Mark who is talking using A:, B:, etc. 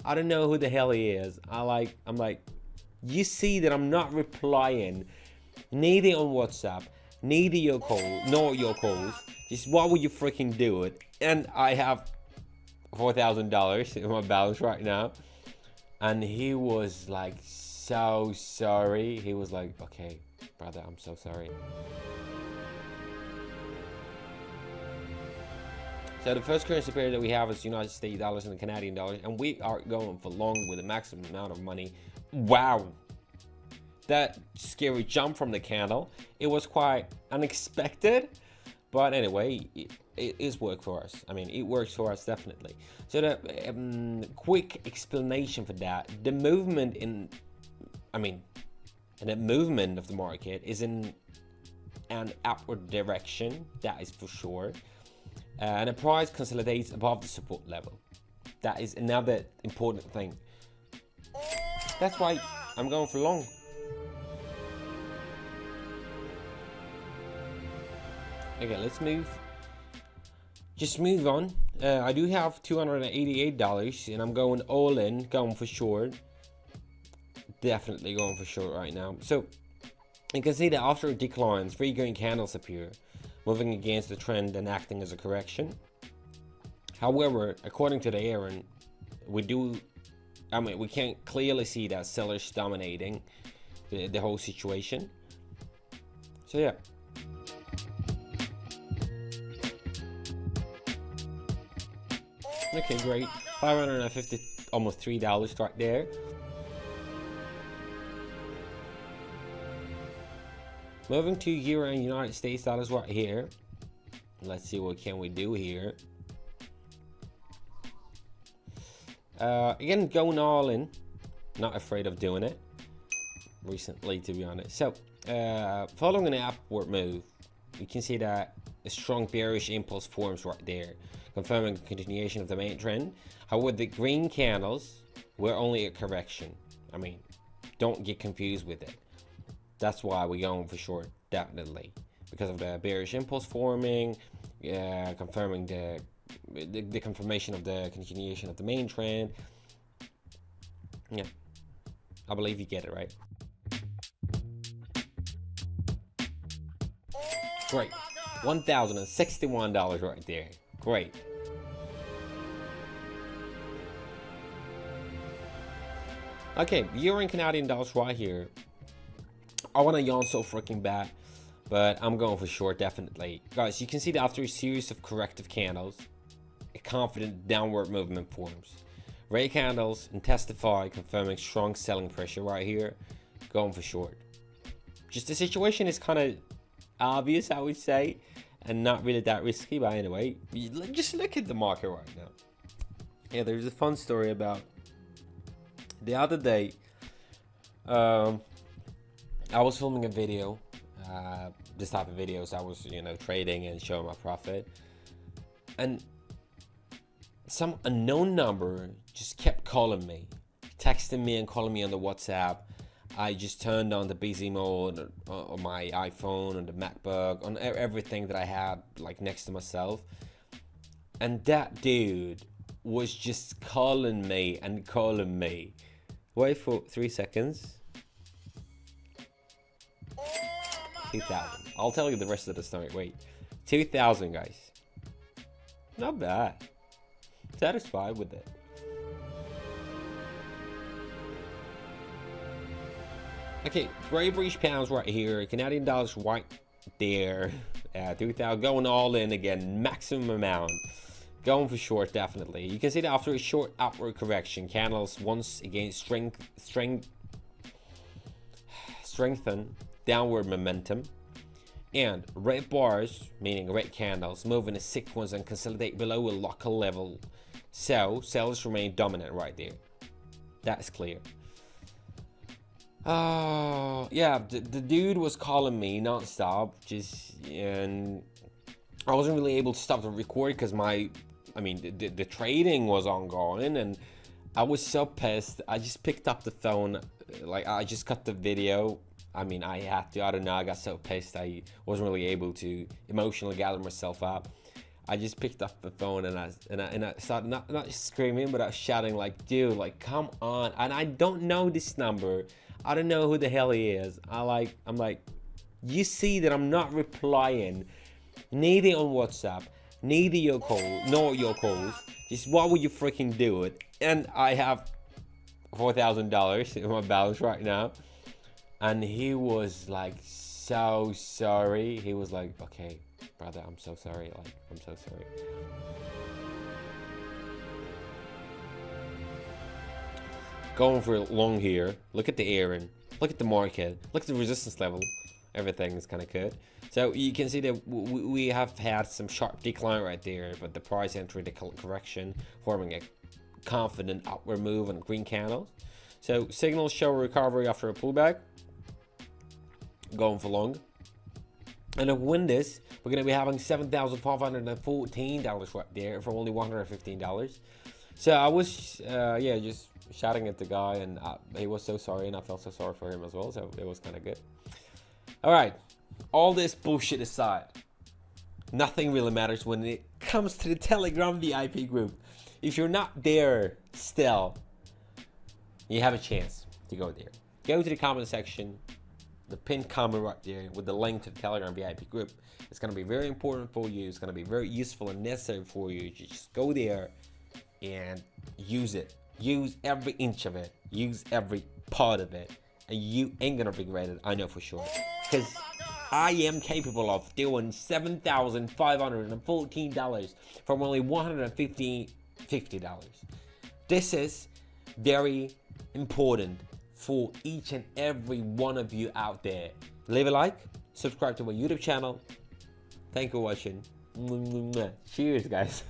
A: I don't know who the hell he is. I'm like, you see that I'm not replying, neither on WhatsApp, neither your call, nor your calls. Just why would you freaking do it? And I have $4,000 in my balance right now. And he was like so sorry. He was like, okay, brother, I'm so sorry. So the first currency pair that we have is United States dollars and the Canadian dollars, and we are going for long with a maximum amount of money. Wow. That scary jump from the candle. It was quite unexpected, but anyway, it is work for us. I mean, it works for us definitely. So the quick explanation for that, the movement the movement of the market is in an upward direction, that is for sure. And the price consolidates above the support level. That is another important thing. That's why I'm going for long. Okay, let's move. Just move on. I do have $288 and I'm going all in, going for short. Definitely going for short right now. So you can see that after it declines, 3 green candles appear, moving against the trend and acting as a correction. However, according to the Aaron, we can clearly see that sellers dominating the whole situation. So yeah. Okay, great. $550, almost $3 right there. Moving to Euro and United States dollars right here. Let's see what can we do here. Again, going all in. Not afraid of doing it. Recently, to be honest. So, following an upward move, you can see that a strong bearish impulse forms right there, confirming the continuation of the main trend. However, the green candles were only a correction. I mean, don't get confused with it. That's why we're going for short, definitely, because of the bearish impulse forming, confirming the confirmation of the continuation of the main trend. Yeah, I believe you get it right. Great, $1,061 right there. Great. Okay, Euro and Canadian dollars right here. I want to yawn so freaking bad, but I'm going for short, definitely. Guys, you can see that after a series of corrective candles, a confident downward movement forms. Red candles intensify, confirming strong selling pressure right here. Going for short. Just the situation is kind of obvious, I would say, and not really that risky, but anyway, just look at the market right now. Yeah, there's a fun story about the other day. I was filming a video, this type of videos. I was, trading and showing my profit, and some unknown number just kept calling me, texting me and calling me on the WhatsApp. I just turned on the busy mode on my iPhone, on the MacBook, on everything that I had like next to myself, and that dude was just calling me and calling me. Wait for 3 seconds. 2,000. I'll tell you the rest of the story. Wait, 2,000, guys. Not bad. Satisfied with it. Okay, Great British pounds right here. Canadian dollars right there. 2,000. Going all in again. Maximum amount. Going for short, definitely. You can see that after a short upward correction, candles once again strengthen downward momentum, and red bars, meaning red candles, move in a sequence and consolidate below a local level. So sellers remain dominant right there. That's clear. Yeah, the dude was calling me non-stop, and I wasn't really able to stop the record because the trading was ongoing, and I was so pissed. I just picked up the phone, like I just cut the video. I had to, I don't know, I got so pissed I wasn't really able to emotionally gather myself up. I just picked up the phone and I started not screaming, but I was shouting like, dude, like, come on. And I don't know this number. I don't know who the hell he is. I'm like, you see that I'm not replying, neither on WhatsApp, neither your call, nor your calls. Just why would you freaking do it? And I have $4,000 in my balance right now. And he was like, so sorry. He was like, okay, brother, I'm so sorry. Like, I'm so sorry. Going for long here. Look at the airing. Look at the market. Look at the resistance level. Everything is kind of good. So you can see that we have had some sharp decline right there, but the price entered the correction, forming a confident upward move on green candles. So signals show recovery after a pullback. Going for long. And to win this, we're going to be having $7,514 right there for only $115. So I was, just shouting at the guy, and he was so sorry, and I felt so sorry for him as well. So it was kind of good. All right, all this bullshit aside, nothing really matters when it comes to the Telegram VIP group. If you're not there still, you have a chance to go there. Go to the comment section, the pinned comment right there with the link to the Telegram VIP group. It's going to be very important for you. It's going to be very useful and necessary for you. You just go there and use it. Use every inch of it. Use every part of it. And you ain't going to regret it, I know for sure. Because I am capable of doing $7,514 from only $150. This is very important for each and every one of you out there. Leave a like, subscribe to my YouTube channel. Thank you for watching. Cheers, guys.